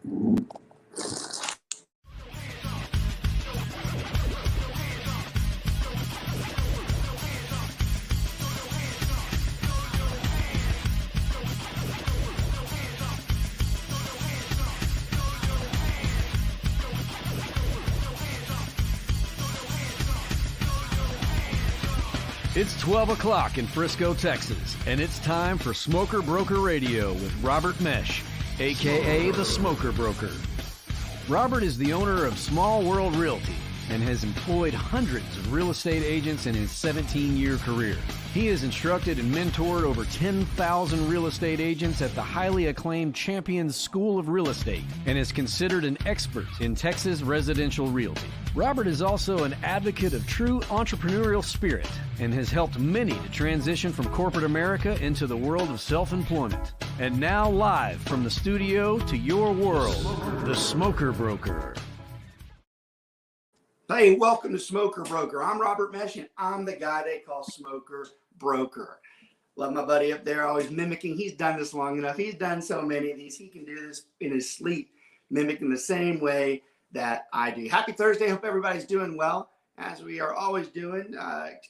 It's 12 o'clock in Frisco, Texas, and it's time for Smoker Broker Radio with Robert Mesh, a.k.a. the Smoker Broker. Robert is the owner of Small World Realty and has employed hundreds of real estate agents in his 17-year career. He has instructed and mentored over 10,000 real estate agents at the highly acclaimed Champions School of Real Estate and is considered an expert in Texas residential realty. Robert is also an advocate of true entrepreneurial spirit and has helped many to transition from corporate America into the world of self-employment. And now live from the studio to your world, the Smoker Broker. Hey, welcome to Smoker Broker. I'm Robert Mesh, and I'm the guy they call Smoker Broker. Love my buddy up there, always mimicking. He's done this long enough. He's done so many of these. He can do this in his sleep, mimicking the same way that I do. Happy Thursday. Hope everybody's doing well, as we are always doing,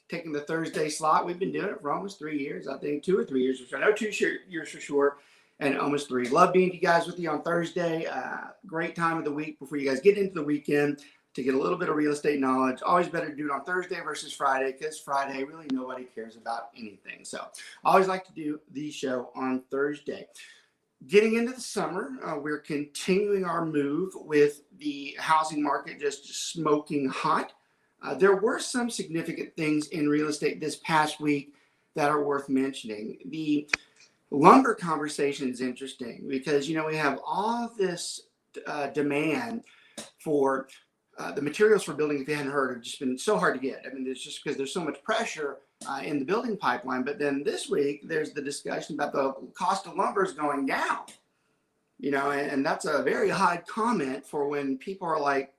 taking the Thursday slot. We've been doing it for almost 3 years, I think 2 or 3 years for sure. No, 2 years for sure, and almost 3. Love being with you on Thursday. Great time of the week before you guys get into the weekend to get a little bit of real estate knowledge. Always better to do it on Thursday versus Friday, because Friday really nobody cares about anything. So I always like to do the show on Thursday. Getting into the summer, we're continuing our move with the housing market just smoking hot. There were some significant things in real estate this past week that are worth mentioning. The lumber conversation is interesting because, we have all this demand for the materials for building, if you hadn't heard, have just been so hard to get. I mean, it's just because there's so much pressure in the building pipeline. But then this week, there's the discussion about the cost of lumber is going down, and that's a very high comment for when people are like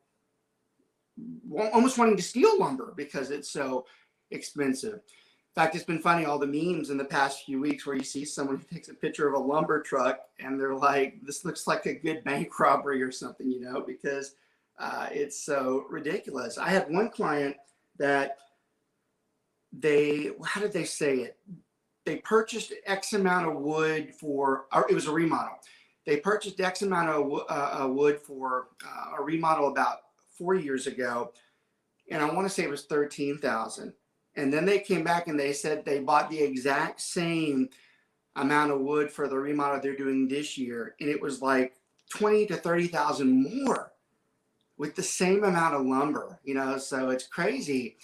almost wanting to steal lumber because it's so expensive. In fact, it's been funny, all the memes in the past few weeks where you see someone who takes a picture of a lumber truck and they're like, this looks like a good bank robbery or something, because it's so ridiculous. I had one client that how did they say it? They purchased X amount of wood or it was a remodel. They purchased X amount of wood for a remodel about 4 years ago. And I want to say it was $13,000. And then they came back and they said they bought the exact same amount of wood for the remodel they're doing this year. And it was like $20,000 to $30,000 more with the same amount of lumber, so it's crazy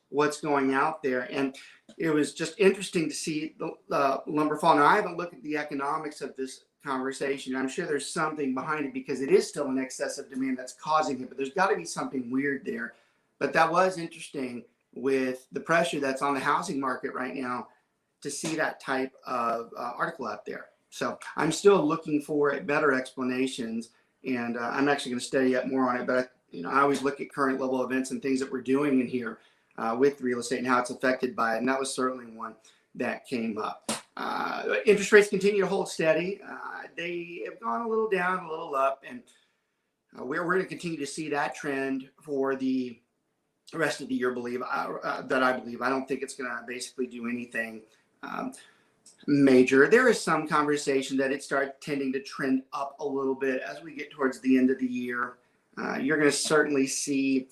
what's going out there. And it was just interesting to see the lumber fall. Now, I haven't looked at the economics of this conversation. I'm sure there's something behind it because it is still an excessive demand that's causing it, but there's got to be something weird there. But that was interesting with the pressure that's on the housing market right now to see that type of article out there. So I'm still looking for better explanations. And I'm actually going to study up more on it. But, I always look at current level events and things that we're doing in here with real estate and how it's affected by it. And that was certainly one that came up. Interest rates continue to hold steady. They have gone a little down, a little up. And we're going to continue to see that trend for the rest of the year, I believe. I don't think it's going to basically do anything major. There is some conversation that it starts tending to trend up a little bit as we get towards the end of the year. You're going to certainly see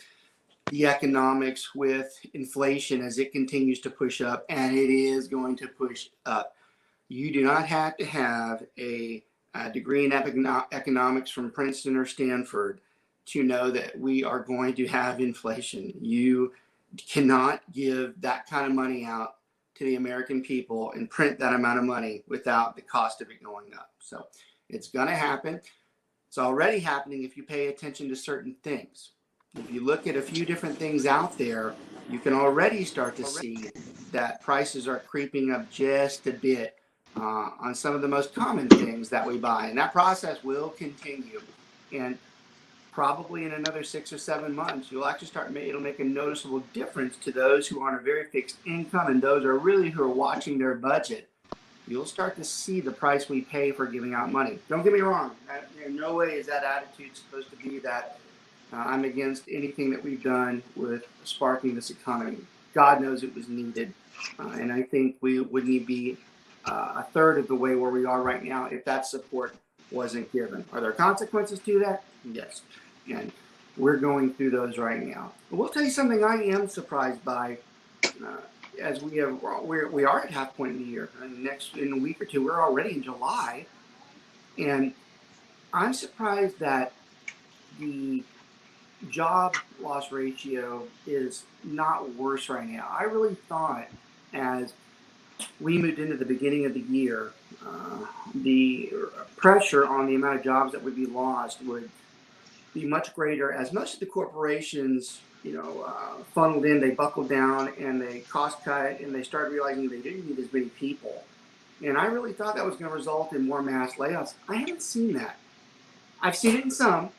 the economics with inflation as it continues to push up, and it is going to push up. You do not have to have a degree in economics from Princeton or Stanford to know that we are going to have inflation. You cannot give that kind of money out to the American people and print that amount of money without the cost of it going up. So it's going to happen. It's already happening if you pay attention to certain things. If you look at a few different things out there, you can already start to see that prices are creeping up just a bit on some of the most common things that we buy. And that process will continue. And probably in another 6 or 7 months, you'll actually it'll make a noticeable difference to those who are on a very fixed income and those who are watching their budget you'll start to see the price we pay for giving out money. Don't get me wrong. In no way is that attitude supposed to be that I'm against anything that we've done with sparking this economy. God knows it was needed. And I think we wouldn't be a third of the way where we are right now if that support wasn't given. Are there consequences to that? Yes. And we're going through those right now. But we'll tell you something I am surprised by. As we are at half point in the year. And in a week or two, we're already in July. And I'm surprised that the job loss ratio is not worse right now. I really thought as we moved into the beginning of the year, the pressure on the amount of jobs that would be lost would be much greater, as most of the corporations, funneled in, they buckled down and they cost cut, and they started realizing they didn't need as many people. And I really thought that was going to result in more mass layoffs. I haven't seen that. I've seen it in some.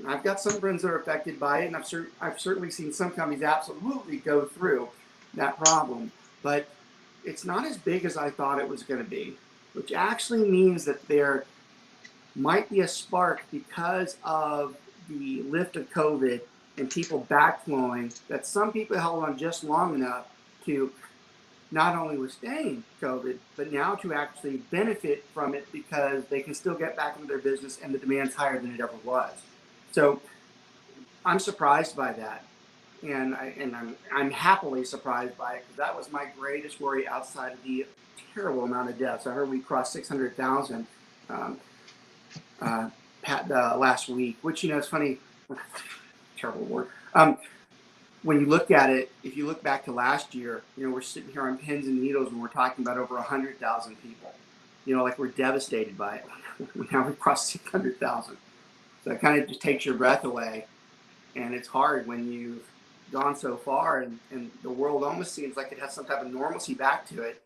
I've got some friends that are affected by it, and I've certainly seen some companies absolutely go through that problem. But it's not as big as I thought it was going to be, which actually means that there might be a spark because of the lift of COVID and people backflowing, that some people held on just long enough to not only withstand COVID, but now to actually benefit from it because they can still get back into their business and the demand's higher than it ever was. So I'm surprised by that. And I'm happily surprised by it, because that was my greatest worry outside of the terrible amount of deaths. I heard we crossed 600,000 last week, which, it's funny, terrible word. When you look at it, if you look back to last year, we're sitting here on pins and needles and we're talking about over 100,000 people. Like we're devastated by it. Now we've crossed 600,000. So it kind of just takes your breath away. And it's hard when you've gone so far and the world almost seems like it has some type of normalcy back to it.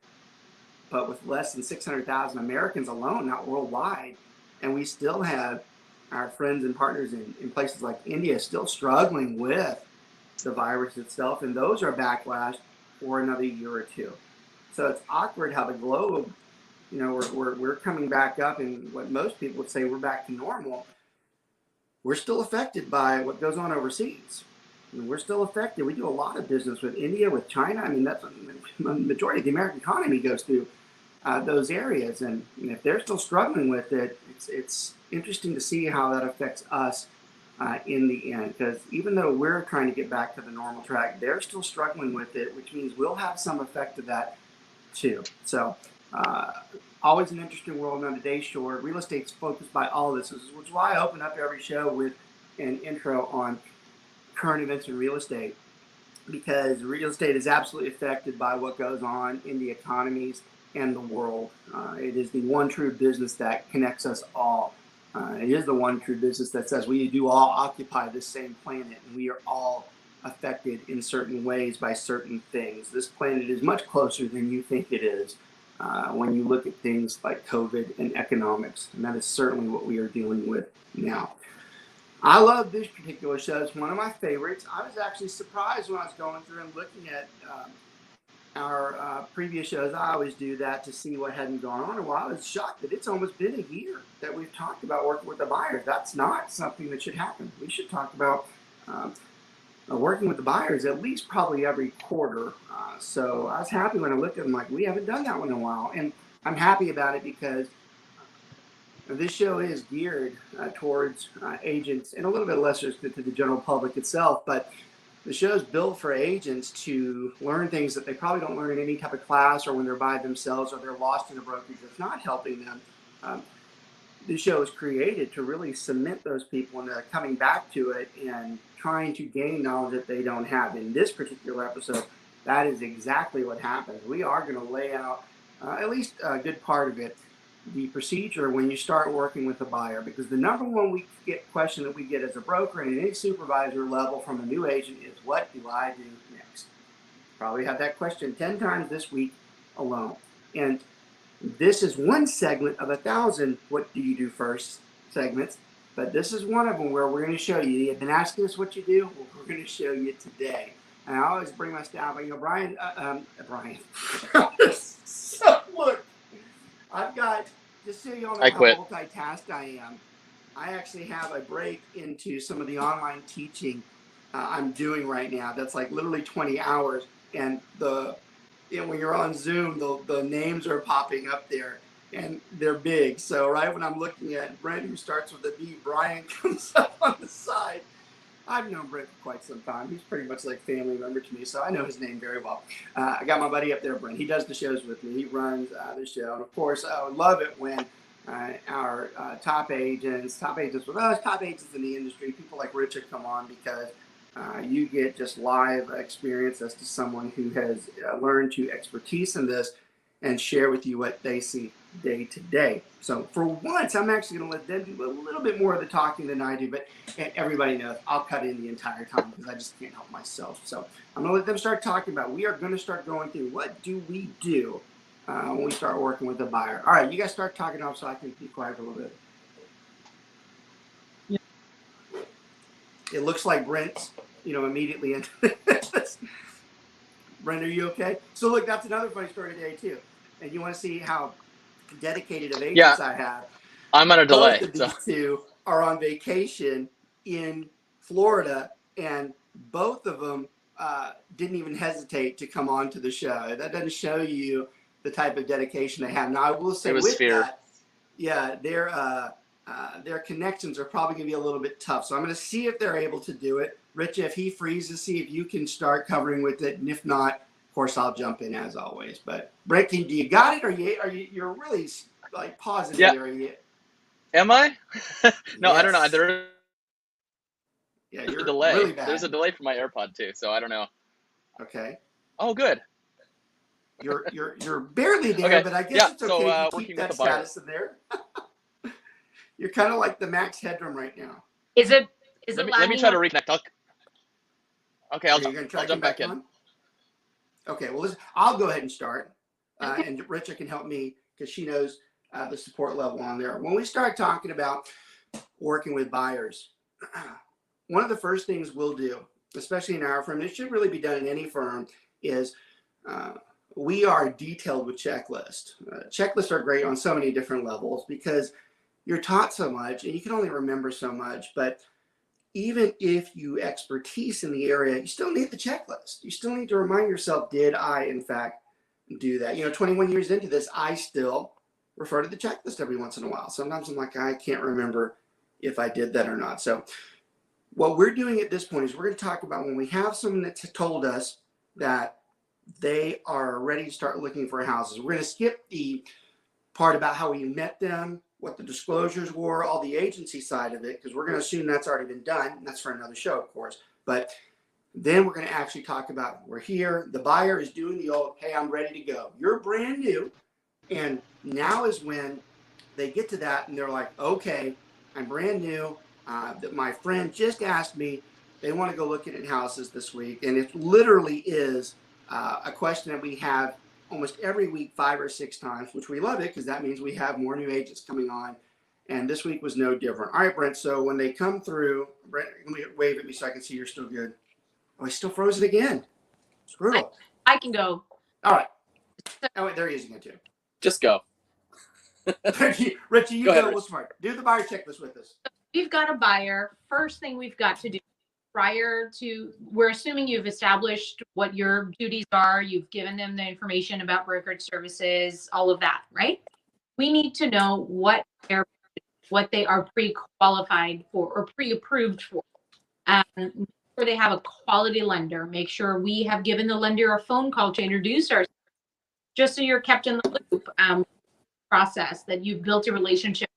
But with less than 600,000 Americans alone, not worldwide, and we still have our friends and partners in places like India still struggling with the virus itself, and those are backlashed for another year or two. So it's awkward how the globe, we're coming back up, and what most people would say we're back to normal. We're still affected by what goes on overseas. We're still affected. We do a lot of business with India, with China. I mean, that's the majority of the American economy goes through those areas, and if they're still struggling with it, it's interesting to see how that affects us in the end. Because even though we're trying to get back to the normal track, they're still struggling with it, which means we'll have some effect of that too. So always an interesting world on today's show. Real estate's focused by all this, which is why I open up every show with an intro on current events in real estate, because real estate is absolutely affected by what goes on in the economies and the world. It is the one true business that connects us all. It is the one true business that says we do all occupy the same planet, and we are all affected in certain ways by certain things. This planet is much closer than you think it is when you look at things like COVID and economics, and that is certainly what we are dealing with now. I love this particular show. It's one of my favorites. I was actually surprised when I was going through and looking at our previous shows. I always do that to see what hadn't gone on in a while. I was shocked that it's almost been a year that we've talked about working with the buyers. That's not something that should happen. We should talk about working with the buyers at least probably every quarter. So I was happy when I looked at them, like, we haven't done that one in a while. And I'm happy about it because this show is geared towards agents and a little bit lesser to the general public itself, but the show is built for agents to learn things that they probably don't learn in any type of class, or when they're by themselves, or they're lost in a brokerage that's not helping them. This show is created to really cement those people into coming back to it and trying to gain knowledge that they don't have. In this particular episode, that is exactly what happens. We are going to lay out at least a good part of it, the procedure when you start working with a buyer, because the number one question that we get as a broker and at any supervisor level from a new agent is, what do I do next? Probably had that question 10 times this week alone. And this is one segment of 1,000 what do you do first segments, but this is one of them where we're going to show you. You've been asking us what you do. Well, we're going to show you today. And I always bring my staff, Brian, so look, I've got, just so you all know I how quit. multitasked I am, I actually have a break into some of the online teaching I'm doing right now. That's like literally 20 hours. And when you're on Zoom, the names are popping up there and they're big. So right when I'm looking at Brent, who starts with a B, Brian comes up on the side. I've known Brent for quite some time. He's pretty much like family member to me, so I know his name very well. I got my buddy up there, Brent. He does the shows with me. He runs the show. And of course, I would love it when our top agents with us, top agents in the industry, people like Richard come on, because you get just live experience as to someone who has learned to expertise in this and share with you what they see day to day. So for once, I'm actually going to let them do a little bit more of the talking than I do, but everybody knows I'll cut in the entire time because I just can't help myself. So I'm going to let them start talking about, we are going to start going through what do we do when we start working with a buyer. All right, you guys start talking off so I can be quiet a little bit. Yeah. It looks like Brent's, immediately into this. Brent, are you okay? So look, that's another funny story today too. And you want to see how dedicated of agents I have. I'm on a delay. Both of these two are on vacation in Florida, and both of them didn't even hesitate to come on to the show. That doesn't show you the type of dedication they have. Now, I will say with that, yeah, their connections are probably going to be a little bit tough. So I'm going to see if they're able to do it. Rich, if he freezes, see if you can start covering with it, and if not, of course, I'll jump in as always. But Brent, do you got it? Or you're really like positive there? Am I? No, yes. I don't know. There's a delay. Really bad. There's a delay for my AirPod too, so I don't know. Okay. Oh, good. You're barely there, okay. But I guess it's okay to keep that status in there. You're kind of like the max headroom right now. Is it? Let me try to reconnect. Okay, I'll jump back in. Okay, well, I'll go ahead and start, and Richard can help me because she knows the support level on there. When we start talking about working with buyers, one of the first things we'll do, especially in our firm, it should really be done in any firm, is we are detailed with checklists. Checklists are great on so many different levels because you're taught so much and you can only remember so much. But even if you expertise in the area, you still need the checklist. You still need to remind yourself, did I, in fact, do that? 21 years into this, I still refer to the checklist every once in a while. Sometimes I'm like, I can't remember if I did that or not. So what we're doing at this point is we're going to talk about when we have someone that's told us that they are ready to start looking for houses. We're going to skip the part about how we met them, what the disclosures were, all the agency side of it, because we're going to assume that's already been done. And that's for another show, of course. But then we're going to actually talk about, we're here. The buyer is doing the old, hey, I'm ready to go. You're brand new. And now is when they get to that and they're like, okay, I'm brand new. My friend just asked me, they want to go looking at houses this week. And it literally is a question that we have almost every week, 5 or 6 times, which we love it because that means we have more new agents coming on. And this week was no different. All right, Brent. So when they come through, Brent, let me wave at me so I can see you're still good. Oh, he's still frozen again. It's brutal. I can go. All right. Oh, wait, there he is again, too. Just go. Richie, you go. We'll smart. Do the buyer checklist with us. We've got a buyer. First thing we've got to do prior to, we're assuming you've established what your duties are. You've given them the information about brokerage services, all of that, right? We need to know what they are pre-qualified for or pre-approved for. Make sure they have a quality lender. Make sure we have given the lender a phone call to introduce ourselves, just so you're kept in the loop process, that you've built a relationship.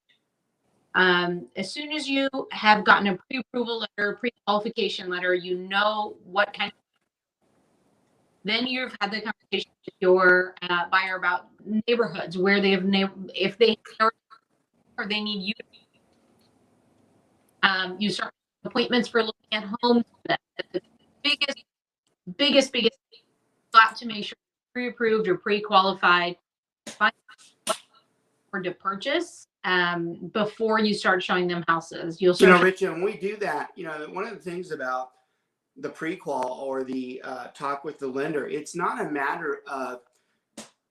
As soon as you have gotten a pre-approval letter, pre-qualification letter, you know what kind of, then you've had the conversation with your buyer about neighborhoods where they have, if they or they need you. You start appointments for looking at homes. The biggest got to make sure pre-approved or pre-qualified for to purchase before you start showing them houses. You'll start, Rich, when we do that, one of the things about the pre-qual or the talk with the lender, it's not a matter of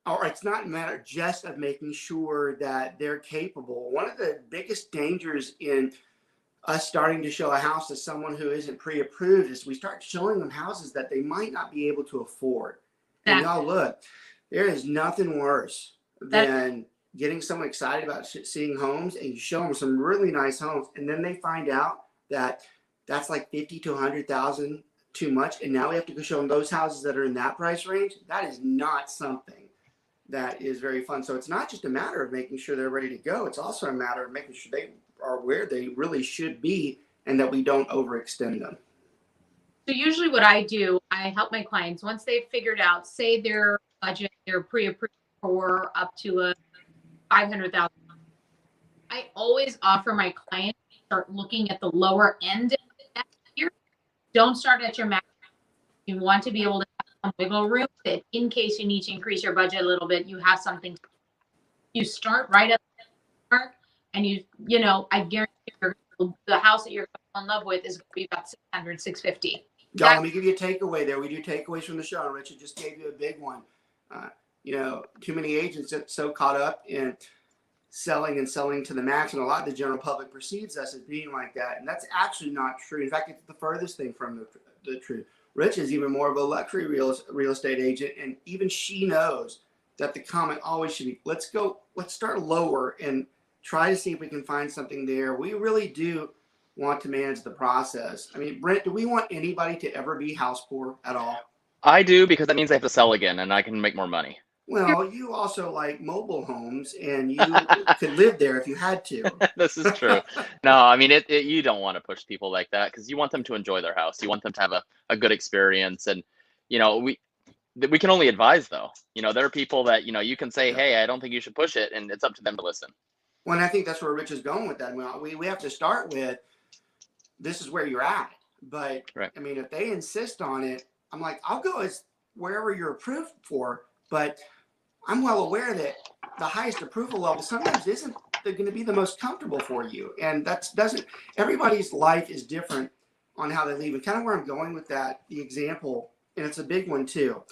or it's not a matter just of making sure that they're capable. One of the biggest dangers in us starting to show a house to someone who isn't pre-approved is we start showing them houses that they might not be able to afford. And y'all, look, there is nothing worse than getting someone excited about seeing homes, and you show them some really nice homes, and then they find out that that's like 50 to 100,000 too much, and now we have to go show them those houses that are in that price range. That is not something that is very fun. So it's not just a matter of making sure they're ready to go. It's also a matter of making sure they are where they really should be and that we don't overextend them. So usually what I do, I help my clients once they've figured out, say their budget, they're pre-approved for up to a 500,000. I always offer my clients to start looking at the lower end of year. Don't start at your max. You want to be able to have some wiggle room that in case you need to increase your budget a little bit, you have something. You start right at the mark, and you know, I guarantee the house that you're in love with is going to be about 600, 650. Y'all, let me give you a takeaway there. We do takeaways from the show. Richard just gave you a big one. You know, too many agents get so caught up in selling to the max, and a lot of the general public perceives us as being like that, and that's actually not true. In fact, it's the furthest thing from the truth. Rich is even more of a luxury real estate agent, and even she knows that the comment always should be, let's start lower and try to see if we can find something there. We really do want to manage the process. I mean, Brent, do we want anybody to ever be house poor at all? I do, because that means I have to sell again and I can make more money. Well, you also like mobile homes, and you could live there if you had to. This is true. No, I mean, you don't want to push people like that, because you want them to enjoy their house. You want them to have a good experience. And, you know, we can only advise, though. You know, there are people that, you know, you can say, hey, I don't think you should push it, and it's up to them to listen. Well, and I think that's where Rich is going with that. We have to start with, this is where you're at. But, right. I mean, if they insist on it, I'm like, I'll go as wherever you're approved for. But I'm well aware that the highest approval level sometimes isn't going to be the most comfortable for you. And everybody's life is different on how they leave. And kind of where I'm going with that, the example, and it's a big one too.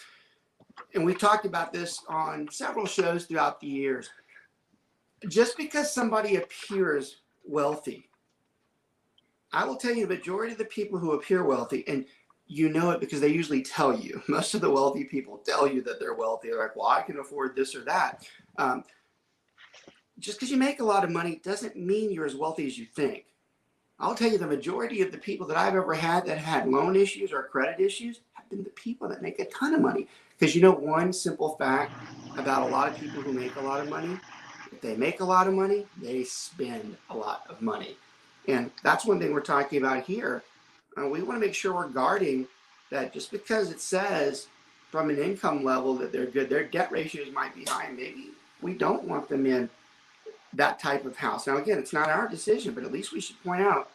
And we've talked about this on several shows throughout the years. Just because somebody appears wealthy, I will tell you the majority of the people who appear wealthy, and you know it because they usually tell you. Most of the wealthy people tell you that they're wealthy. They're like, well, I can afford this or that. Just because you make a lot of money doesn't mean you're as wealthy as you think. I'll tell you, the majority of the people that I've ever had that had loan issues or credit issues have been the people that make a ton of money. Because you know one simple fact about a lot of people who make a lot of money, if they make a lot of money, they spend a lot of money. And that's one thing we're talking about here. We want to make sure we're guarding that. Just because it says from an income level that they're good, their debt ratios might be high, and maybe we don't want them in that type of house. Now, again, it's not our decision, but at least we should point out,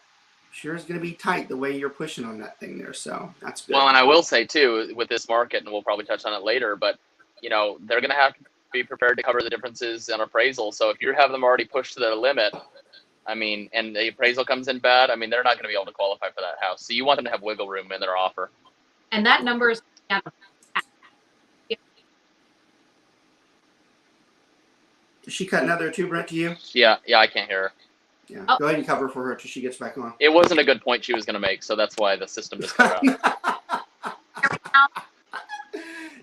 sure is going to be tight the way you're pushing on that thing there. So that's good. Well, and I will say too, with this market, and we'll probably touch on it later, but you know, they're going to have to be prepared to cover the differences in appraisal. So if you have them already pushed to their limit, I mean, and the appraisal comes in bad, I mean, they're not going to be able to qualify for that house. So you want them to have wiggle room in their offer. And that number is, Is she cutting out there too, Brent, to you? Yeah, I can't hear her. Yeah, Go ahead and cover for her till she gets back on. It wasn't a good point she was going to make, so that's why the system just cut out.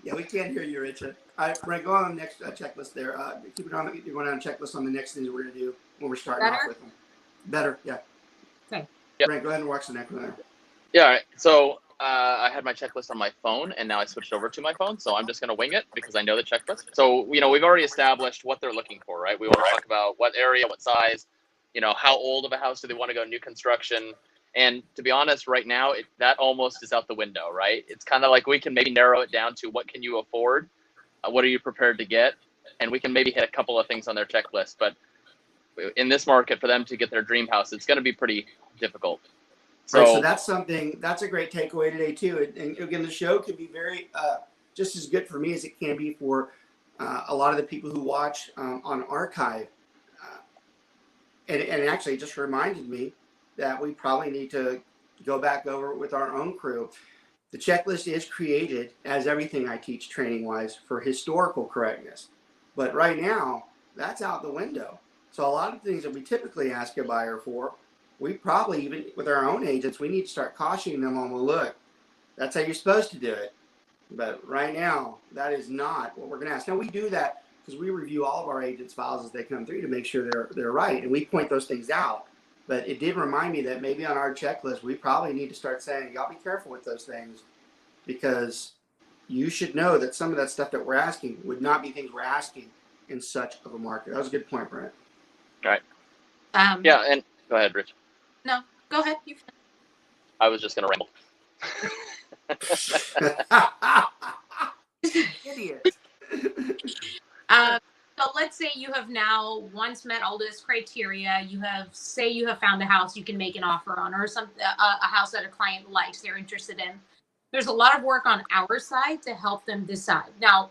Yeah, we can't hear you, Richard. All right, Brent, go on the next checklist there. Keep it on. You're going on a checklist on the next things we're going to do when we're starting off with them. Better, yeah. Okay. Yep. Brent, go ahead and watch the next one there. Yeah, all right. So I had my checklist on my phone, and now I switched over to my phone. So I'm just going to wing it because I know the checklist. So, you know, we've already established what they're looking for, right? We want to talk about what area, what size, you know, how old of a house do they want to go, new construction. And to be honest, right now, that almost is out the window, right? It's kind of like we can maybe narrow it down to what can you afford? What are you prepared to get? And we can maybe hit a couple of things on their checklist. But in this market, for them to get their dream house, it's going to be pretty difficult. So that's a great takeaway today, too. And again, the show can be very just as good for me as it can be for a lot of the people who watch on archive. And actually, it just reminded me that we probably need to go back over it with our own crew. The checklist is created, as everything I teach training wise, for historical correctness. But right now, that's out the window. So a lot of things that we typically ask a buyer for, we probably, even with our own agents, we need to start cautioning them on, well, look, that's how you're supposed to do it. But right now, that is not what we're going to ask. Now, we do that because we review all of our agents' files as they come through to make sure they're right. And we point those things out. But it did remind me that maybe on our checklist, we probably need to start saying, y'all be careful with those things, because you should know that some of that stuff that we're asking would not be things we're asking in such of a market. That was a good point, Brent. All right. Yeah, and go ahead, Rich. No, go ahead. You finish. I was just going to ramble. Idiot. So let's say you have now once met all this criteria. You have found a house you can make an offer on, or a house that a client likes, they're interested in. There's a lot of work on our side to help them decide. Now,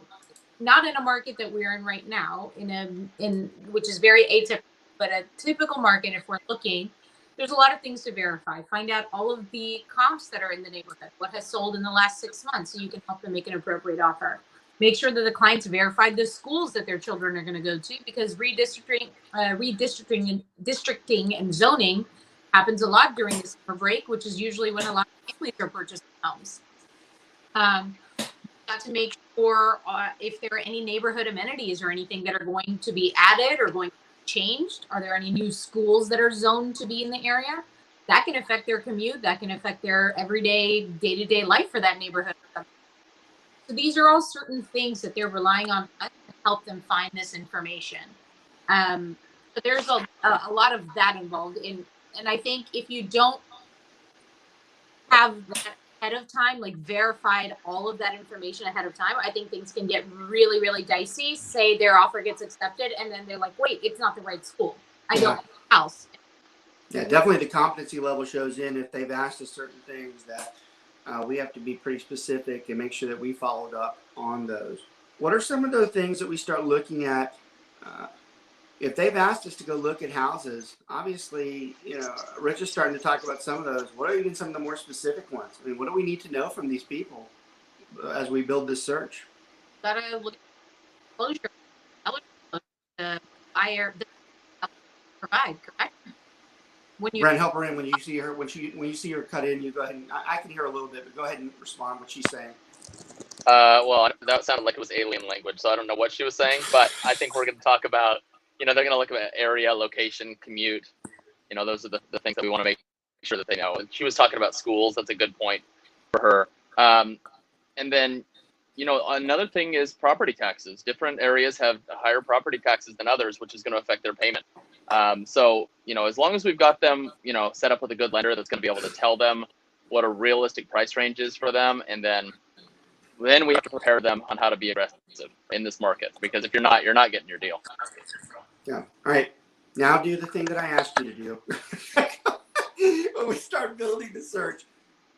not in a market that we're in right now, in which is very atypical, but a typical market, if we're looking, there's a lot of things to verify. Find out all of the comps that are in the neighborhood, what has sold in the last 6 months, so you can help them make an appropriate offer. Make sure that the clients verified the schools that their children are going to go to, because redistricting and zoning happens a lot during the summer break, which is usually when a lot of families are purchasing homes. Got to make sure if there are any neighborhood amenities or anything that are going to be added or going to be changed. Are there any new schools that are zoned to be in the area? That can affect their commute. That can affect their everyday, day-to-day life for that neighborhood. So these are all certain things that they're relying on us to help them find this information. But there's a lot of that involved in, and I think if you don't have that ahead of time, like verified all of that information ahead of time, I think things can get really, really dicey. Say their offer gets accepted, and then they're like, wait, it's not the right school. I don't have a house. Yeah, definitely the competency level shows in if they've asked us certain things that we have to be pretty specific and make sure that we followed up on those. What are some of those things that we start looking at? If they've asked us to go look at houses, obviously, Rich is starting to talk about some of those. What are even some of the more specific ones? I mean, what do we need to know from these people as we build this search? Gotta look at closure. The buyer provide, correct? Brent, help her in when you see her. When you see her cut in, you go ahead and I can hear a little bit, but go ahead and respond what she's saying. Well, that sounded like it was alien language, so I don't know what she was saying, but I think we're going to talk about, they're going to look at area, location, commute. Those are the things that we want to make sure that they know. And she was talking about schools. That's a good point for her. And then, another thing is property taxes. Different areas have higher property taxes than others, which is going to affect their payment. So, as long as we've got them, set up with a good lender that's going to be able to tell them what a realistic price range is for them, and then we have to prepare them on how to be aggressive in this market, because if you're not getting your deal. Yeah. All right. Now do the thing that I asked you to do. When we start building the search,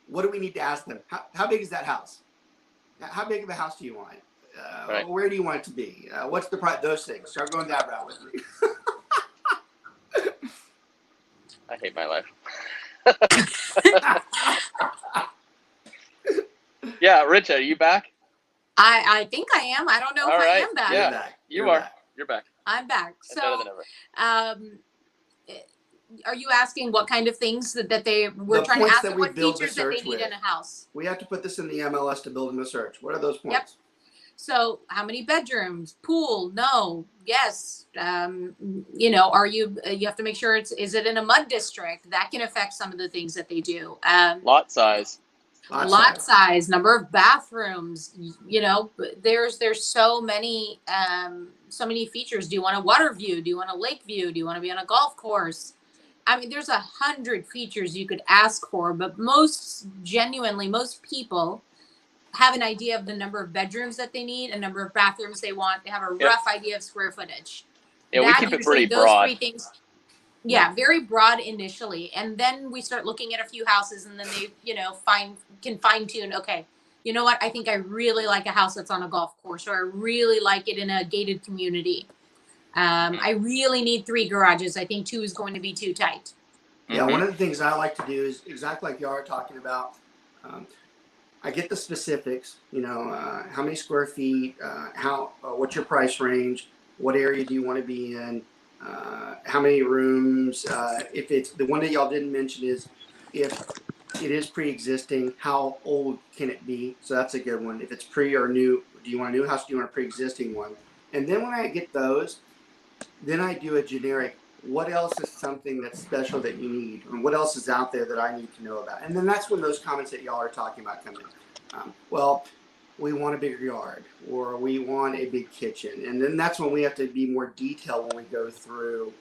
what do we need to ask them? How big is that house? How big of a house do you want? Right. Where do you want it to be? What's the price? Those things. Start going that route with me. I hate my life. Yeah, Rich, are you back? I think I am. I don't know if I am back. Yeah, You're back. I'm back. That's better than ever. Are you asking what kind of things that we're trying to ask them, what features that they need in a house? We have to put this in the MLS to build in the search. What are those points? Yep. So how many bedrooms, pool, no, yes. You have to make sure is it in a mud district? That can affect some of the things that they do. Lot size. Lot size, number of bathrooms, there's so many features. Do you want a water view? Do you want a lake view? Do you want to be on a golf course? I mean, there's 100 features you could ask for, but most people have an idea of the number of bedrooms that they need, a number of bathrooms they want. They have a rough idea of square footage. Yeah, we keep it pretty broad. Those 3 things. Yeah, very broad initially. And then we start looking at a few houses, and then they, can fine tune. Okay, you know what? I think I really like a house that's on a golf course, or I really like it in a gated community. I really need 3 garages. I think 2 is going to be too tight. Yeah, one of the things I like to do is exactly like you are talking about. I get the specifics, how many square feet, what's your price range, what area do you want to be in, how many rooms, if it's the one that y'all didn't mention is if it is pre-existing, how old can it be? So that's a good one. If it's pre or new, do you want a new house? Do you want a pre-existing one? And then when I get those, then I do a generic, what else is something that's special that you need? And what else is out there that I need to know about? And then that's when those comments that y'all are talking about come in. Well, we want a bigger yard, or we want a big kitchen. And then that's when we have to be more detailed when we go through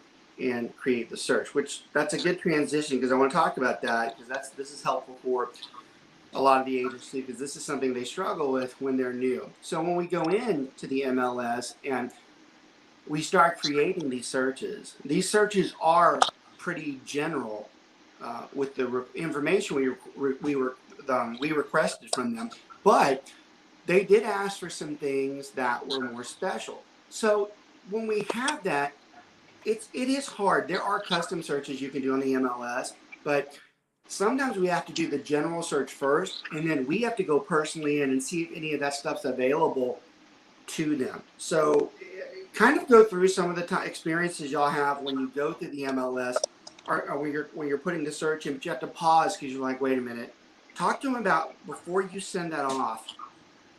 and create the search, which that's a good transition, because I want to talk about that, because this is helpful for a lot of the agency, because this is something they struggle with when they're new. So when we go into the MLS and we start creating these searches are pretty general with the information we requested from them, but they did ask for some things that were more special. So when we have that, it is hard. There are custom searches you can do on the MLS, but sometimes we have to do the general search first, and then we have to go personally in and see if any of that stuff's available to them. So kind of go through some of the experiences y'all have when you go through the MLS, or when you're putting the search in, but you have to pause because you're like, wait a minute. Talk to them about, before you send that off,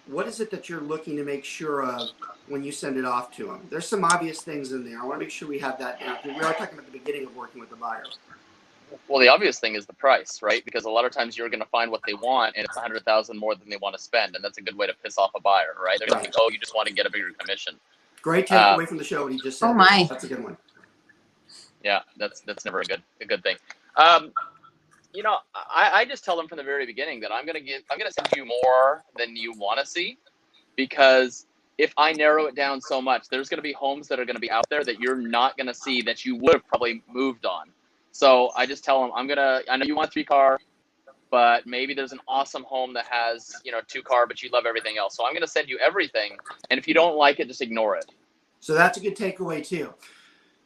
what is it that you're looking to make sure of when you send it off to them? There's some obvious things in there. I want to make sure we have that down. We are talking about the beginning of working with the buyer. Well, the obvious thing is the price, right? Because a lot of times you're going to find what they want, and it's $100,000 more than they want to spend, and that's a good way to piss off a buyer, right? They're going to think, oh, you just want to get a bigger commission. Great takeaway from the show what he just said. Oh my, that's a good one. Yeah, that's never a good thing. I just tell them from the very beginning that I'm gonna send you more than you want to see, because if I narrow it down so much, there's gonna be homes that are gonna be out there that you're not gonna see that you would have probably moved on. So I just tell them, I know you want 3-car, but maybe there's an awesome home that has 2-car, but you love everything else. So I'm gonna send you everything, and if you don't like it, just ignore it. So that's a good takeaway too.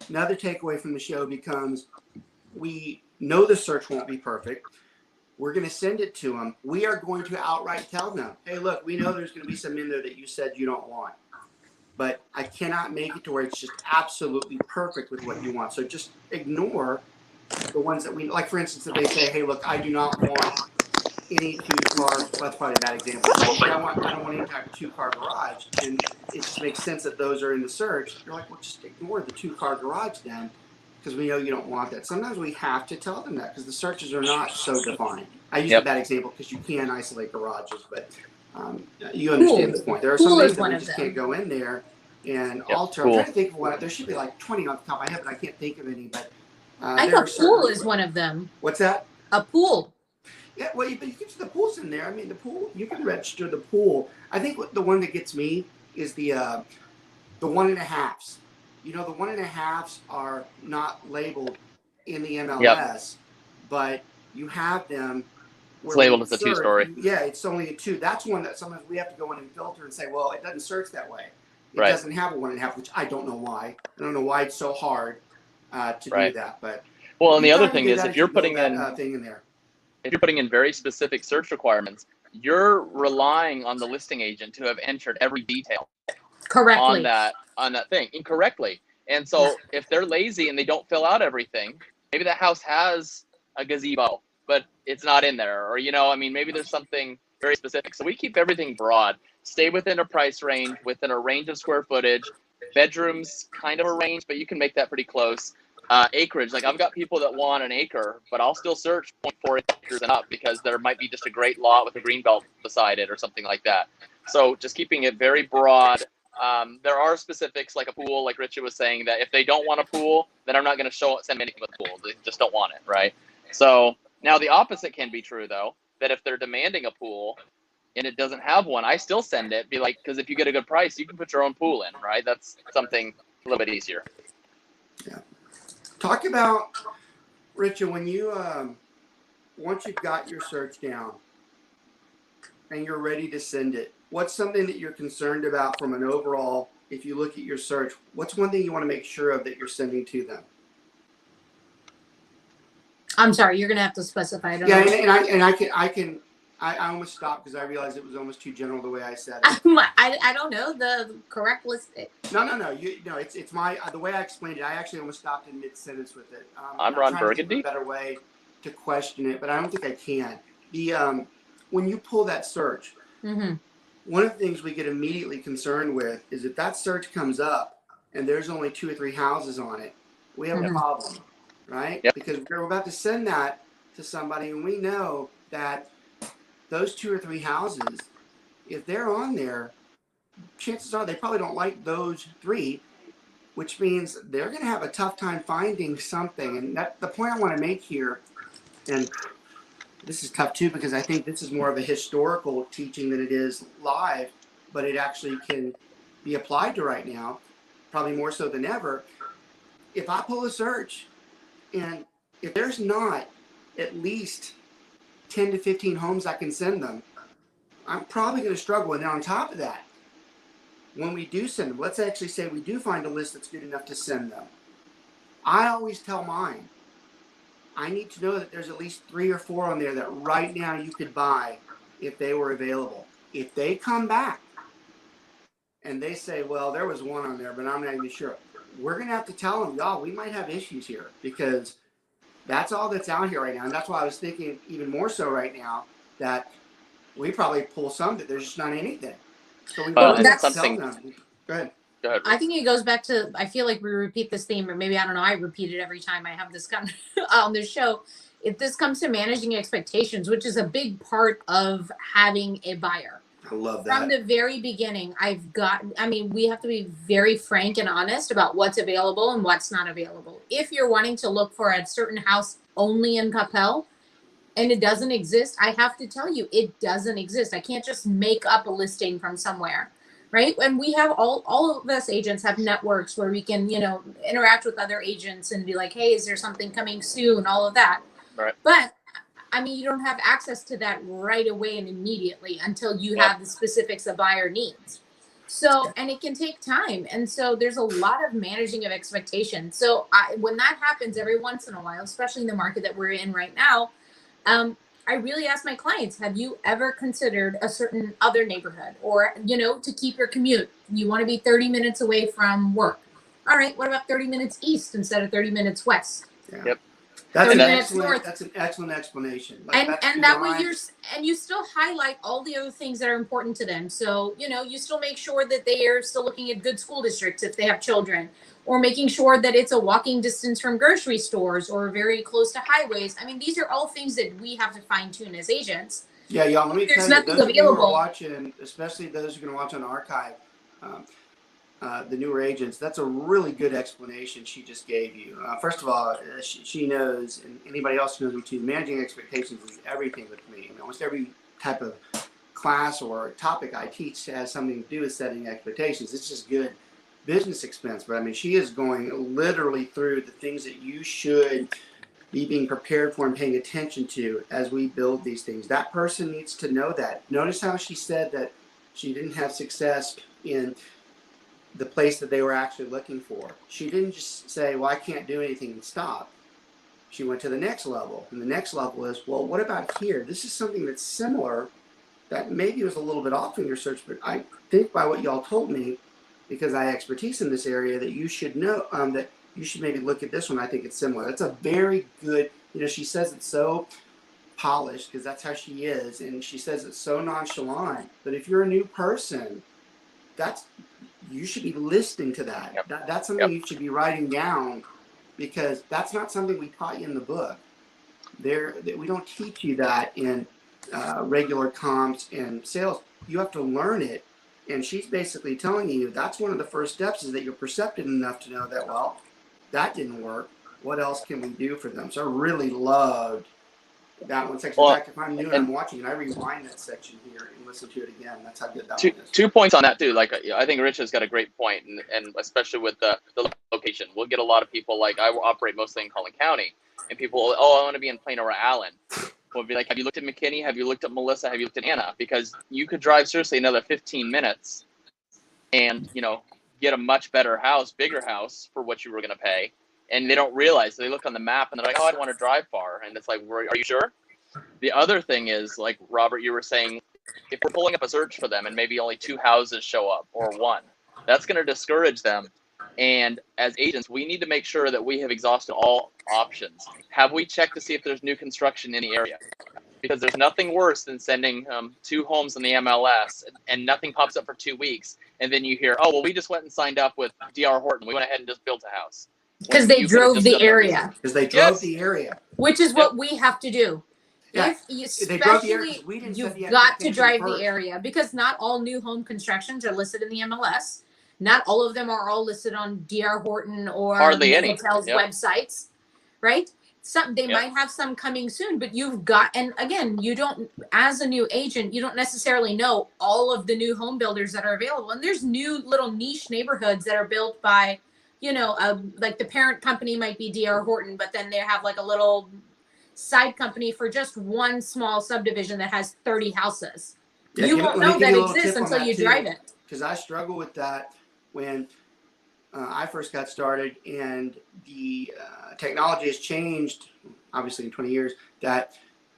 Another takeaway from the show becomes, we know the search won't be perfect. We're going to send it to them. We are going to outright tell them, hey, look, we know there's going to be some in there that you said you don't want, but I cannot make it to where it's just absolutely perfect with what you want. So just ignore the ones that we, like for instance, if they say, hey, look, I do not want any 2-car, that's probably a bad example. I don't want any type of 2-car garage. And it just makes sense that those are in the search. You're like, well, just ignore the 2-car garage then, because we know you don't want that. Sometimes we have to tell them that because the searches are not so defined. I use a bad example because you can isolate garages, but you understand the point. There are some things that we just can't go in there and alter. I'm trying to think of one. There should be like 20 off the top of my head, but I can't think of any. But I thought pool is one of them. What's that? A pool. Yeah, well, but you get the pools in there. I mean, the pool, you can register the pool. I think the one that gets me is the 1.5s. The 1.5s are not labeled in the MLS, but you have them. It's labeled as a 2-story. Yeah, it's only a 2. That's one that sometimes we have to go in and filter and say, well, it doesn't search that way. It doesn't have a 1.5, which I don't know why. I don't know why it's so hard to do that. But and the other thing is, if you're putting thing in there. If you're putting in very specific search requirements, you're relying on the listing agent to have entered every detail correctly on that thing incorrectly. And so if they're lazy and they don't fill out everything, maybe that house has a gazebo, but it's not in there, or maybe there's something very specific. So we keep everything broad, stay within a price range, within a range of square footage. Bedrooms kind of a range, but you can make that pretty close. Acreage, like I've got people that want an acre, but I'll still search 0.4 acres and up because there might be just a great lot with a green belt beside it or something like that. So just keeping it very broad. There are specifics like a pool, like Richard was saying, that if they don't want a pool, then I'm not going to send anything with a pool. They just don't want it, right? So now the opposite can be true though, that if they're demanding a pool and it doesn't have one, I still send it. Be like, because if you get a good price, you can put your own pool in, right? That's something a little bit easier. Yeah. Talk about, Richard, when you, once you've got your search down and you're ready to send it, what's something that you're concerned about from an overall, if you look at your search, what's one thing you want to make sure of that you're sending to them? I'm sorry, you're going to have to specify it. Yeah, and I can I almost stopped because I realized it was almost too general the way I said it. I don't know the correct list. No. It's my the way I explained it. I actually almost stopped in mid-sentence with it. I'm Ron trying to think of Burgundy. a better way to question it, but I don't think I can. The when you pull that search, Mm-hmm. one of the things we get immediately concerned with is if that search comes up and there's only 2 or 3 houses on it, we have a problem, right? Yep. Because we're about to send that to somebody, and we know that those 2 or 3 houses, if they're on there, chances are they probably don't like those 3, which means they're going to have a tough time finding something. And that the point I want to make here, and this is tough too, because I think this is more of a historical teaching than it is live, but it actually can be applied to right now, probably more so than ever. If I pull a search and if there's not at least 10 to 15 homes I can send them, I'm probably going to struggle. And then on top of that, when we do send them, let's actually say we do find a list that's good enough to send them. I always tell mine, I need to know that there's at least 3 or 4 on there that right now you could buy if they were available. If they come back and they say, well, there was 1 on there, but I'm not even sure, we're going to have to tell them, y'all, we might have issues here, because that's all that's out here right now. And that's why I was thinking even more so right now that we probably pull some that there's just not anything. So we Well, really have to tell something- them. Go ahead. Go ahead. I think it goes back to, I feel like we repeat this theme, or maybe, I don't know, I repeat it every time I have this kind on this show. If this comes to managing expectations, which is a big part of having a buyer. I love that. From the very beginning, we have to be very frank and honest about what's available and what's not available. If you're wanting to look for a certain house only in Coppell and it doesn't exist, I have to tell you, it doesn't exist. I can't just make up a listing from somewhere. Right. And we have all of us agents have networks where we can, interact with other agents and be like, hey, is there something coming soon? All of that. Right. But you don't have access to that right away and immediately until you have the specifics a buyer needs. So, and it can take time. And so there's a lot of managing of expectations. So when that happens every once in a while, especially in the market that we're in right now, I really ask my clients, have you ever considered a certain other neighborhood or, to keep your commute? You want to be 30 minutes away from work. All right. What about 30 minutes east instead of 30 minutes west? Yeah. Yep. That's And an then- excellent. That's an excellent explanation. Like, And that's that why way you still highlight all the other things that are important to them. So, you still make sure that they are still looking at good school districts if they have children, or making sure that it's a walking distance from grocery stores or very close to highways. These are all things that we have to fine tune as agents. Yeah, y'all. Let me There's tell you, nothing those of you who are available. watching, especially those who are going to watch on archive, the newer agents, that's a really good explanation she just gave you. First of all, she knows, and anybody else knows me too, managing expectations is everything with me. Almost every type of class or topic I teach has something to do with setting expectations. It's just good business expense. But she is going literally through the things that you should be being prepared for and paying attention to as we build these things. That person needs to know that. Notice how she said that she didn't have success in the place that they were actually looking for. She didn't just say, well, I can't do anything and stop. She went to the next level. And the next level is, well, what about here? This is something that's similar that maybe was a little bit off in your search, but I think by what y'all told me, because I have expertise in this area, that you should know, that you should maybe look at this one. I think it's similar. That's a very good, she says it's so polished because that's how she is. And she says it's so nonchalant. But if you're a new person, you should be listening to that. Yep. That's something you should be writing down, because that's not something we taught you in the book. We don't teach you that in regular comps and sales. You have to learn it. And she's basically telling you that's one of the first steps, is that you're perceptive enough to know that, well, that didn't work. What else can we do for them? So I really loved that one section. Well, in fact, if I'm new and I'm watching, and I rewind that section here and listen to it again. That's how good that one is. 2 points on that too. Like, I think Rich has got a great point, and especially with the location, we'll get a lot of people, like, I operate mostly in Collin County, and people, I want to be in Plano or Allen. We'll be like, have you looked at McKinney? Have you looked at Melissa? Have you looked at Anna? Because you could drive seriously another 15 minutes and, get a much better house, bigger house for what you were going to pay. And they don't realize. They look on the map and they're like, oh, I don't want to drive far. And it's like, are you sure? The other thing is, like Robert, you were saying, if we're pulling up a search for them and maybe only 2 houses show up or 1, that's going to discourage them. And as agents, we need to make sure that we have exhausted all options. Have we checked to see if there's new construction in the area? Because there's nothing worse than sending 2 homes in the MLS and nothing pops up for 2 weeks. And then you hear, oh, well, we just went and signed up with D.R. Horton. We went ahead and just built a house. Because they drove the area. Because they drove the area. Which is what we have to do. Yeah. If you, They drove the area 'cause especially, we didn't set you've the got to expectation drive first. the area, because not all new home constructions are listed in the MLS. Not all of them are all listed on D.R. Horton or Hardly any. hotels' Yep. websites, right? Some they Yep. might have some coming soon, but you've got, and again, you don't, as a new agent, you don't necessarily know all of the new home builders that are available. And there's new little niche neighborhoods that are built by, you know, like the parent company might be D.R. Horton, but then they have like a little side company for just one small subdivision that has 30 houses. Yeah, You give- won't let me know give you a that little exists tip on until that, you too. drive it. Because I struggle with that when I first got started, and the technology has changed, obviously in 20 years, that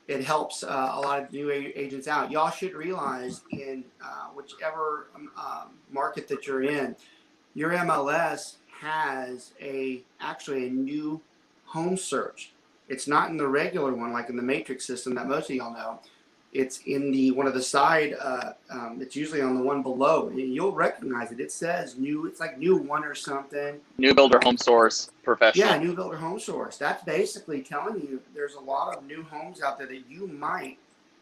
it helps a lot of new agents out. Y'all should realize in whichever market that you're in, your MLS has actually a new home search. It's not in the regular one, like in the matrix system that most of y'all know. It's in the one of the side. It's usually on the one below, and you'll recognize it. It says new. It's like new one or something. New builder home source professional. Yeah, new builder home source. That's basically telling you there's a lot of new homes out there that you might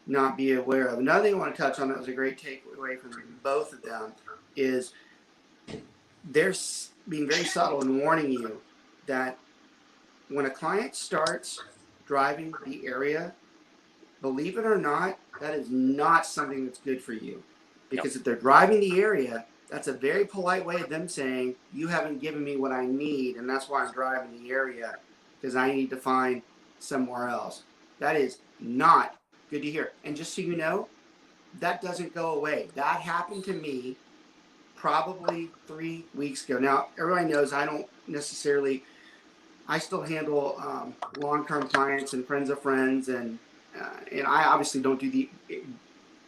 not be aware of. Another thing I want to touch on that was a great takeaway from both of them is they're being very subtle in warning you that when a client starts driving the area, believe it or not, that is not something that's good for you. Because if they're driving the area, that's a very polite way of them saying, you haven't given me what I need, and that's why I'm driving the area, because I need to find somewhere else. That is not good to hear. And just so you know, that doesn't go away. That happened to me probably 3 weeks ago. Now, everybody knows I don't necessarily, I still handle long-term clients and friends of friends, and I obviously don't do the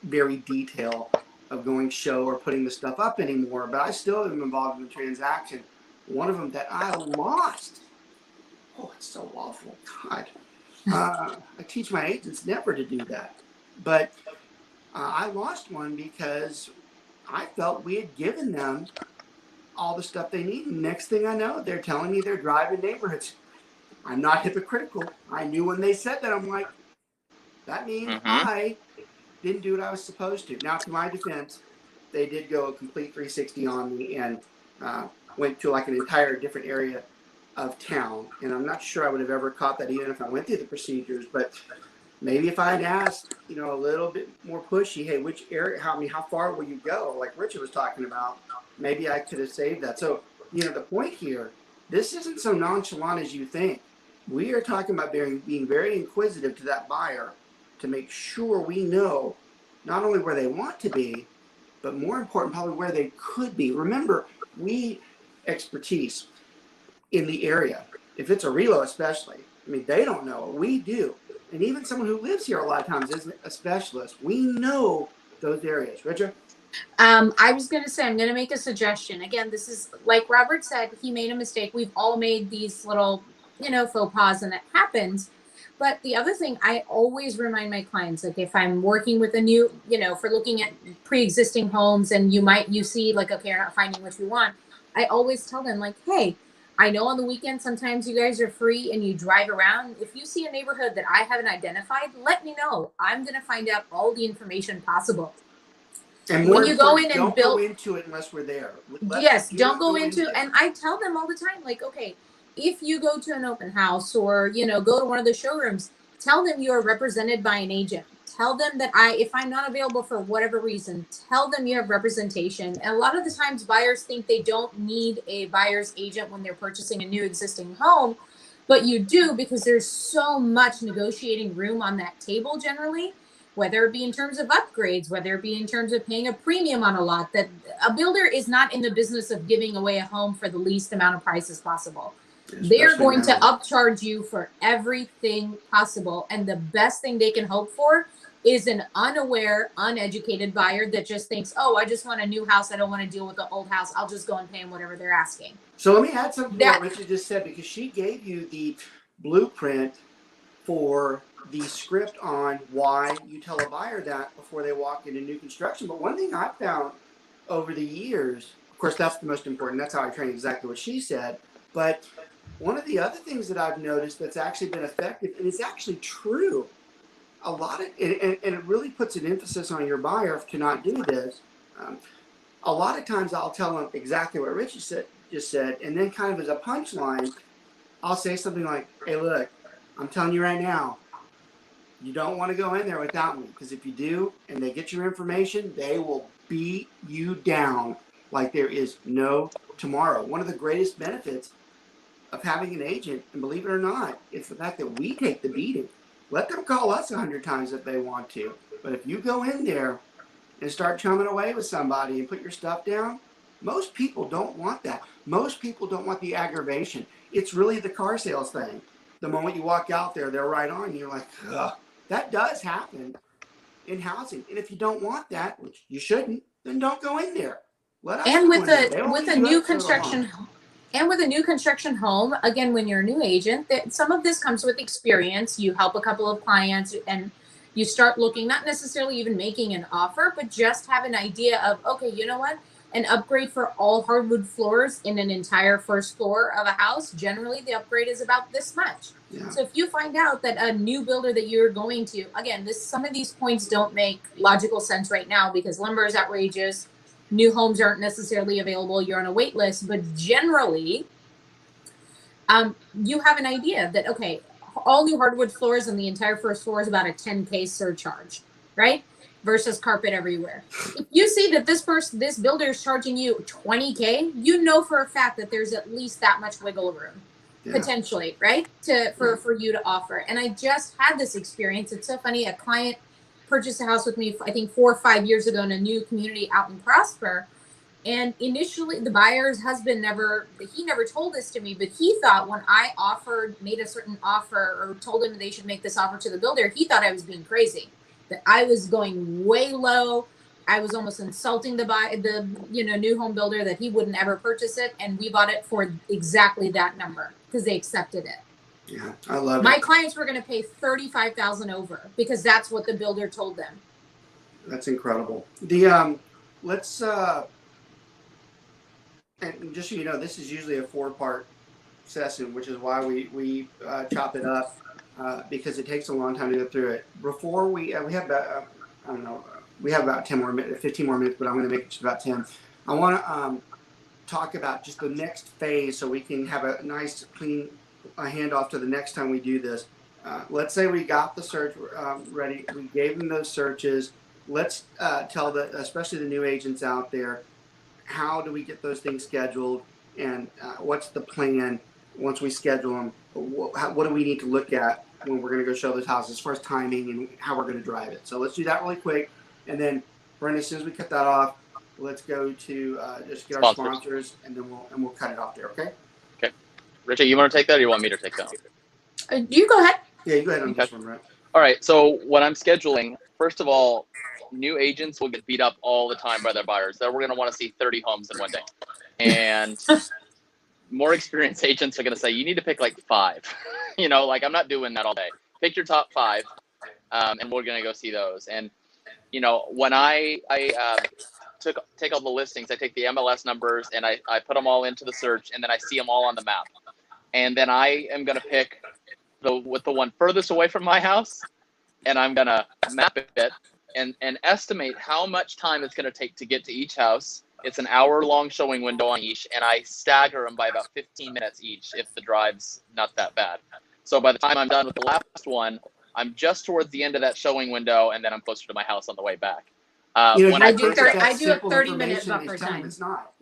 very detail of going show or putting the stuff up anymore, but I still am involved in the transaction. One of them that I lost. Oh, it's so awful. God. I teach my agents never to do that. But I lost one because I felt we had given them all the stuff they need. And next thing I know, they're telling me they're driving neighborhoods. I'm not hypocritical. I knew when they said that, I'm like, that means I didn't do what I was supposed to. Now, to my defense, they did go a complete 360 on me and went to like an entire different area of town. And I'm not sure I would have ever caught that even if I went through the procedures. But maybe if I had asked, a little bit more pushy, hey, which area, how far will you go? Like Richard was talking about, maybe I could have saved that. So, the point here, this isn't so nonchalant as you think. We are talking about being very inquisitive to that buyer to make sure we know not only where they want to be, but more important, probably where they could be. Remember, we expertise in the area. If it's a relo especially, they don't know it. We do. And even someone who lives here a lot of times isn't a specialist. We know those areas. Richard? I was going to say, I'm going to make a suggestion. Again, this is, like Robert said, he made a mistake. We've all made these little, faux pas, and it happens. But the other thing, I always remind my clients, like if I'm working with a new, for looking at pre-existing homes and you see like, okay, you're not finding what you want. I always tell them like, hey, I know on the weekend, sometimes you guys are free and you drive around. If you see a neighborhood that I haven't identified, let me know. I'm going to find out all the information possible. And when you go in and don't build go into it unless we're there. Don't go into, and I tell them all the time, like, okay, if you go to an open house or, go to one of the showrooms, tell them you are represented by an agent. Tell them that if I'm not available for whatever reason, tell them you have representation. And a lot of the times buyers think they don't need a buyer's agent when they're purchasing a new existing home, but you do, because there's so much negotiating room on that table generally, whether it be in terms of upgrades, whether it be in terms of paying a premium on a lot. That a builder is not in the business of giving away a home for the least amount of price as possible. They're Especially going to now. upcharge you for everything possible. And the best thing they can hope for is an unaware, uneducated buyer that just thinks, oh, I just want a new house. I don't want to deal with the old house. I'll just go and pay them whatever they're asking. So let me add something to That what Richard just said, because she gave you the blueprint for the script on why you tell a buyer that before they walk into new construction. But one thing I found over the years, of course, that's the most important. That's how I train, exactly what she said. But one of the other things that I've noticed that's actually been effective, and it's actually true, a lot of, and it really puts an emphasis on your buyer to not do this. A lot of times I'll tell them exactly what Richie just said, and then kind of as a punchline, I'll say something like, hey, look, I'm telling you right now, you don't want to go in there without me, because if you do and they get your information, they will beat you down like there is no tomorrow. One of the greatest benefits of having an agent, and believe it or not, it's the fact that we take the beating. Let them call us 100 times if they want to. But if you go in there and start chumming away with somebody and put your stuff down, most people don't want that. Most people don't want the aggravation. It's really the car sales thing. The moment you walk out there, they're right on you. You're like, ugh. That does happen in housing. And if you don't want that, which you shouldn't, then don't go in there. Let us and go with in there. They a won't with beat a you new up so construction long. and with a new construction home, again, when you're a new agent, that some of this comes with experience. You help a couple of clients and you start looking, not necessarily even making an offer, but just have an idea of, okay, you know what? An upgrade for all hardwood floors in an entire first floor of a house, generally the upgrade is about this much. Yeah. So if you find out that a new builder that you're going to, again, some of these points don't make logical sense right now because lumber is outrageous. New homes aren't necessarily available. You're on a wait list, but generally, you have an idea that, okay, all new hardwood floors and the entire first floor is about a $10K surcharge, right? Versus carpet everywhere. If you see that this builder is charging you $20K, you know for a fact that there's at least that much wiggle room, potentially, right? For you to offer. And I just had this experience. It's so funny. A client purchased a house with me, I think 4 or 5 years ago in a new community out in Prosper. And initially the buyer's husband never told this to me, but he thought when I made a certain offer or told him they should make this offer to the builder, he thought I was being crazy, that I was going way low. I was almost insulting the new home builder, that he wouldn't ever purchase it. And we bought it for exactly that number because they accepted it. Yeah, I love it. My clients were going to pay $35,000 over because that's what the builder told them. That's incredible. Let's and just so you know, this is usually a 4-part session, which is why we chop it up because it takes a long time to go through it. Before we have about I don't know, we have about 10 more minutes, 15 more minutes, but I'm going to make it just about 10. I want to talk about just the next phase so we can have a nice clean handoff to the next time we do this. Let's say we got the search ready. We gave them those searches. Let's tell especially the new agents out there, how do we get those things scheduled, and what's the plan once we schedule them? What do we need to look at when we're going to go show those houses as far as timing and how we're going to drive it? So let's do that really quick. And then, Brenda, as soon as we cut that off, let's go to just get our sponsors, and then we'll cut it off there, okay? Okay. Richard, you want to take that or you want me to take that? You go ahead. Yeah, you go ahead on this one, right? All right. So when I'm scheduling, first of all, new agents will get beat up all the time by their buyers. We're going to want to see 30 homes in one day. And more experienced agents are going to say, you need to pick like 5. I'm not doing that all day. Pick your top 5, and we're going to go see those. And, when I take all the listings, I take the MLS numbers and I put them all into the search, and then I see them all on the map. And then I am going to pick the one furthest away from my house, and I'm going to map it and estimate how much time it's going to take to get to each house. It's an hour-long showing window on each, and I stagger them by about 15 minutes each if the drive's not that bad. So by the time I'm done with the last one, I'm just towards the end of that showing window, and then I'm closer to my house on the way back. I do a 30-minute buffer time. It's not,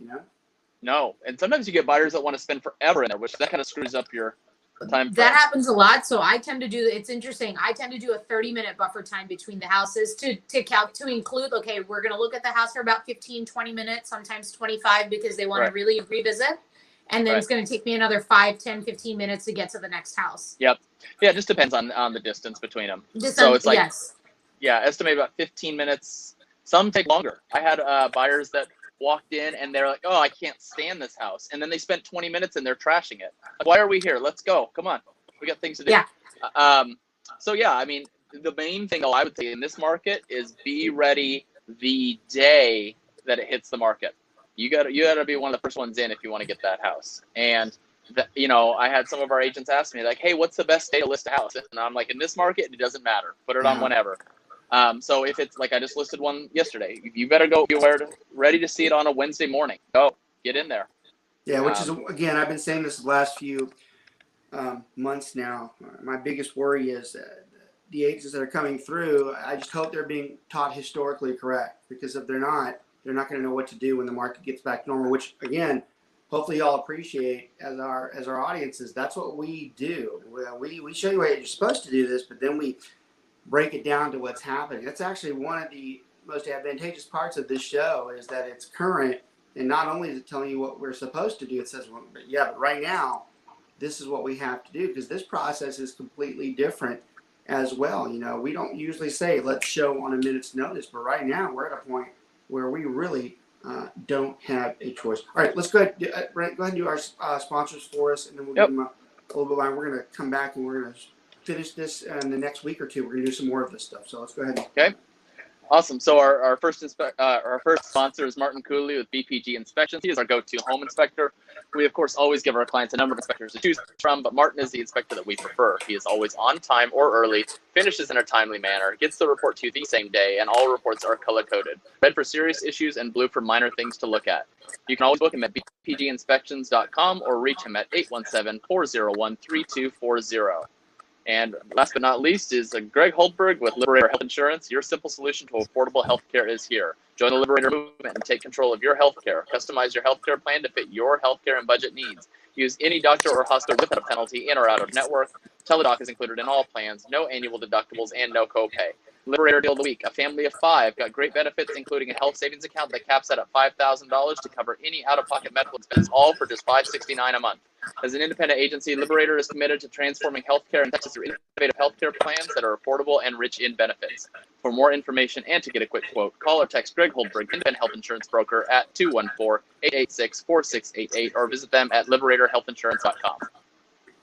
No, and sometimes you get buyers that want to spend forever in there, which that kind of screws up your time. That happens a lot. So I tend to it's interesting. I tend to do a 30-minute buffer time between the houses to include, okay, we're going to look at the house for about 15, 20 minutes, sometimes 25, because they want to really revisit. and then Right. it's going to take me another 5, 10, 15 minutes to get to the next house. Yep. Yeah, it just depends on the distance between them. Just So it's like, yes. yeah, estimate about 15 minutes. Some take longer. I had buyers that walked in and they're like, oh, I can't stand this house. And then they spent 20 minutes and they're trashing it. Like, why are we here? Let's go. Come on. We got things to do. Yeah. So yeah, I mean, the main thing though I would say in this market is be ready the day that it hits the market. You gotta be one of the first ones in if you want to get that house. And I had some of our agents ask me like, hey, what's the best day to list a house? And I'm like, in this market, it doesn't matter. Put it on whenever. So if it's like I just listed one yesterday, you better go. You're ready to see it on a Wednesday morning. Go get in there. Yeah, which is, again, I've been saying this the last few months now. My biggest worry is the agents that are coming through, I just hope they're being taught historically correct, because if they're not going to know what to do when the market gets back to normal, which, again, hopefully y'all appreciate as our audiences. That's what we do. We show you how you're supposed to do this, but then we break it down to what's happening. That's actually one of the most advantageous parts of this show, is that it's current, and not only is it telling you what we're supposed to do, it says, well, but right now, this is what we have to do, because this process is completely different as well. We don't usually say, let's show on a minute's notice, but right now we're at a point where we really don't have a choice. All right, let's go ahead, Brent, go ahead and do our sponsors for us, and then we'll give them a little bit of time. We're going to come back and we're going to finish this in the next week or two. We're going to do some more of this stuff. So let's go ahead. Okay. Awesome. So our first sponsor is Martin Cooley with BPG Inspections. He is our go-to home inspector. We, of course, always give our clients a number of inspectors to choose from, but Martin is the inspector that we prefer. He is always on time or early, finishes in a timely manner, gets the report to you the same day, and all reports are color-coded. Red for serious issues and blue for minor things to look at. You can always book him at bpginspections.com or reach him at 817-401-3240. And last but not least is Greg Holdberg with Liberator Health Insurance. Your simple solution to affordable healthcare is here. Join the Liberator movement and take control of your healthcare. Customize your healthcare plan to fit your healthcare and budget needs. Use any doctor or hospital without a penalty, in or out of network. Teledoc is included in all plans. No annual deductibles and no copay. Liberator Deal of the Week. A family of 5 got great benefits, including a health savings account that caps out at $5,000 to cover any out-of-pocket medical expense, all for just $569 a month. As an independent agency, Liberator is committed to transforming healthcare in Texas through innovative healthcare plans that are affordable and rich in benefits. For more information and to get a quick quote, call or text Greg Holdberg, independent health insurance broker, at 214-886-4688, or visit them at liberatorhealthinsurance.com.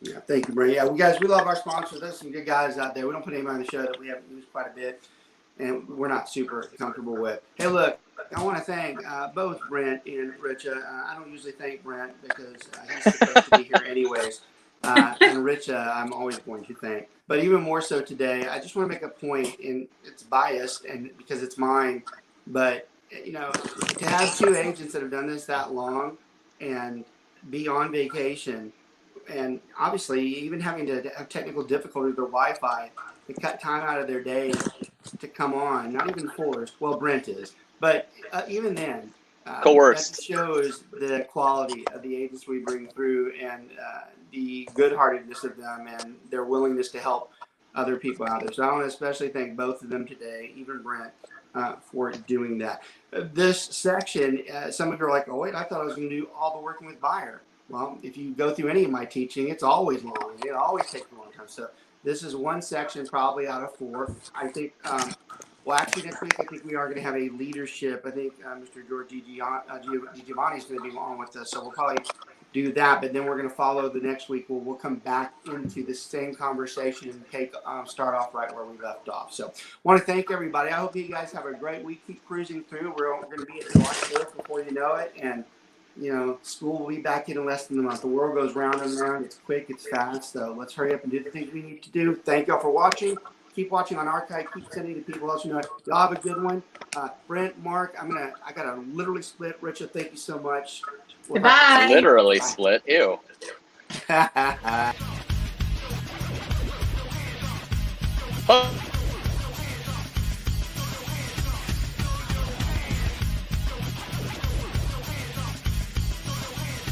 Yeah, thank you, Brent. Yeah, we love our sponsors. There's some good guys out there. We don't put anybody on the show that we haven't used quite a bit, and we're not super comfortable with. Hey, look, I want to thank both Brent and Richa. I don't usually thank Brent because he's supposed to be here anyways. And Richa, I'm always going to thank. But even more so today, I just want to make a point, and it's biased and because it's mine, but, to have 2 agents that have done this that long and be on vacation, and obviously even having to have technical difficulty with their Wi-Fi, to cut time out of their day to come on, not even forced. Well, Brent is, but even then, coerced. That shows the quality of the agents we bring through, and the good-heartedness of them and their willingness to help other people out there. So I want to especially thank both of them today, even Brent, for doing that. This section, some of you are like, oh, wait, I thought I was going to do all the working with buyer. Well, if you go through any of my teaching, it's always long. It always takes a long time. So this is one section probably out of 4. I think, actually next week, I think we are going to have a leadership. I think Mr. George Giovanni is going to be on with us. So we'll probably do that. But then we're going to follow the next week. We'll come back into the same conversation and start off right where we left off. So want to thank everybody. I hope you guys have a great week. Keep cruising through. We're going to be at July 4th before you know it. And school will be back in less than a month. The world goes round and round. It's quick. It's fast. So let's hurry up and do the things we need to do. Thank y'all for watching. Keep watching on archive. Keep sending to people else. Y'all have a good one. Brent, Mark, I got to literally split. Richard, thank you so much. Goodbye. Literally split. Ew. Oh.